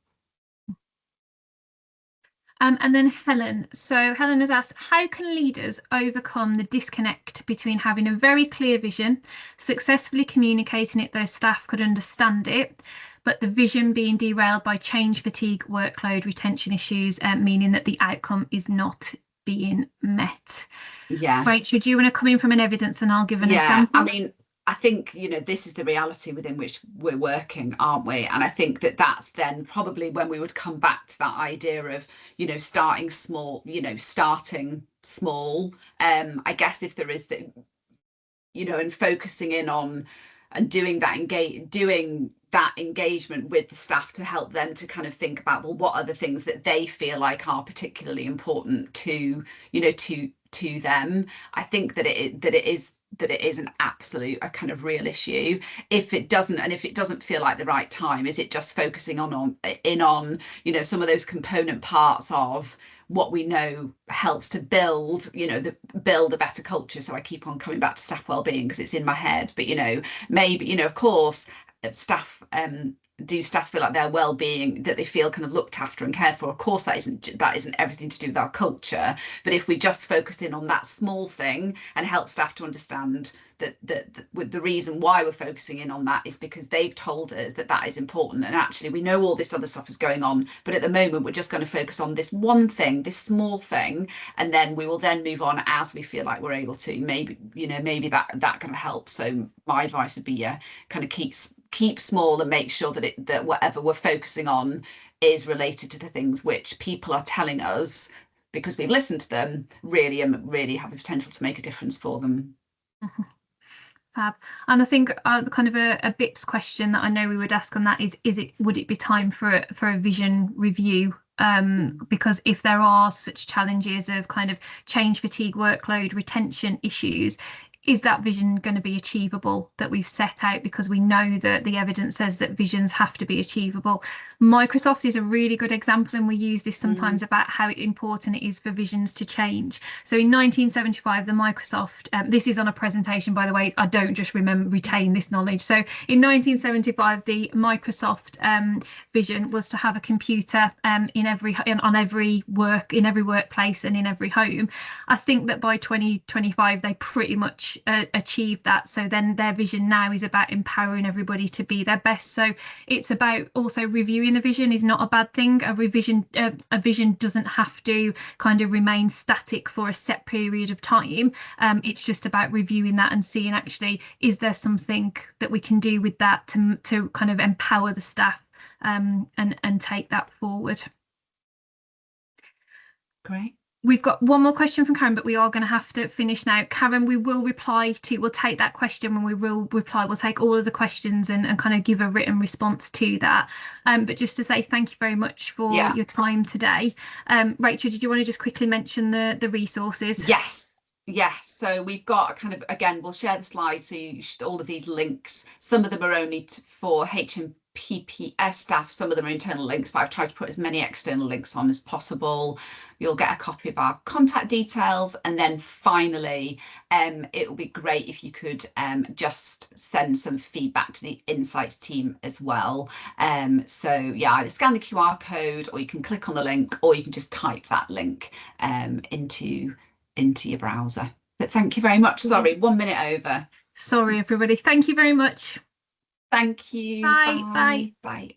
And then Helen. So Helen has asked, how can leaders overcome the disconnect between having a very clear vision, successfully communicating it, those staff could understand it, but the vision being derailed by change fatigue, workload, retention issues, meaning that the outcome is not being met? Yeah. Rachel, do you want to come in from an evidence and I'll give an example? I mean, I think, this is the reality within which we're working, aren't we? And I think that that's then probably when we would come back to that idea of, starting small, I guess if there is the, and focusing in on and doing that engagement with the staff to help them to kind of think about, well, what are the things that they feel like are particularly important to them. I think that it is an absolute, a kind of real issue. If it doesn't feel like the right time, is it just focusing on some of those component parts of what we know helps to build a better culture? So I keep on coming back to staff wellbeing because it's in my head, but maybe of course staff do staff feel like their well-being, that they feel kind of looked after and cared for? Of course that isn't everything to do with our culture, but if we just focus in on that small thing and help staff to understand that the reason why we're focusing in on that is because they've told us that is important, and actually we know all this other stuff is going on, but at the moment we're just going to focus on this one thing, this small thing, and then we will then move on as we feel like we're able to. Maybe that can help. So my advice would be, kind of keep small and make sure that whatever we're focusing on is related to the things which people are telling us, because we've listened to them, really have the potential to make a difference for them. Mm-hmm. Fab. And I think kind of a BIPS question that I know we would ask on that is would it be time for a vision review? Because if there are such challenges of kind of change fatigue, workload, retention issues, is that vision going to be achievable that we've set out, because we know that the evidence says that visions have to be achievable. Microsoft is a really good example, and we use this sometimes about how important it is for visions to change. So in 1975, the Microsoft, this is on a presentation, by the way, I don't just retain this knowledge. So in 1975, the Microsoft vision was to have a computer in every workplace and in every home. I think that by 2025 they pretty much achieved that. So then their vision now is about empowering everybody to be their best. So it's about also reviewing the vision is not a bad thing. A vision doesn't have to kind of remain static for a set period of time. It's just about reviewing that and seeing, actually, is there something that we can do with that to kind of empower the staff and take that forward. Great. We've got one more question from Karen, but we are going to have to finish now. Karen, we'll take that question when we will reply. We'll take all of the questions and kind of give a written response to that. But just to say thank you very much for your time today. Rachel, did you want to just quickly mention the resources? Yes. So we've got kind of, again, we'll share the slides, so all of these links. Some of them are only for HMPPS staff, some of them are internal links, but I've tried to put as many external links on as possible. You'll get a copy of our contact details, and then finally it will be great if you could just send some feedback to the insights team as well. So yeah, either scan the QR code, or you can click on the link, or you can just type that link into your browser. But thank you very much. Sorry, 1 minute over. Sorry, everybody. Thank you very much. Thank you. Bye. Bye.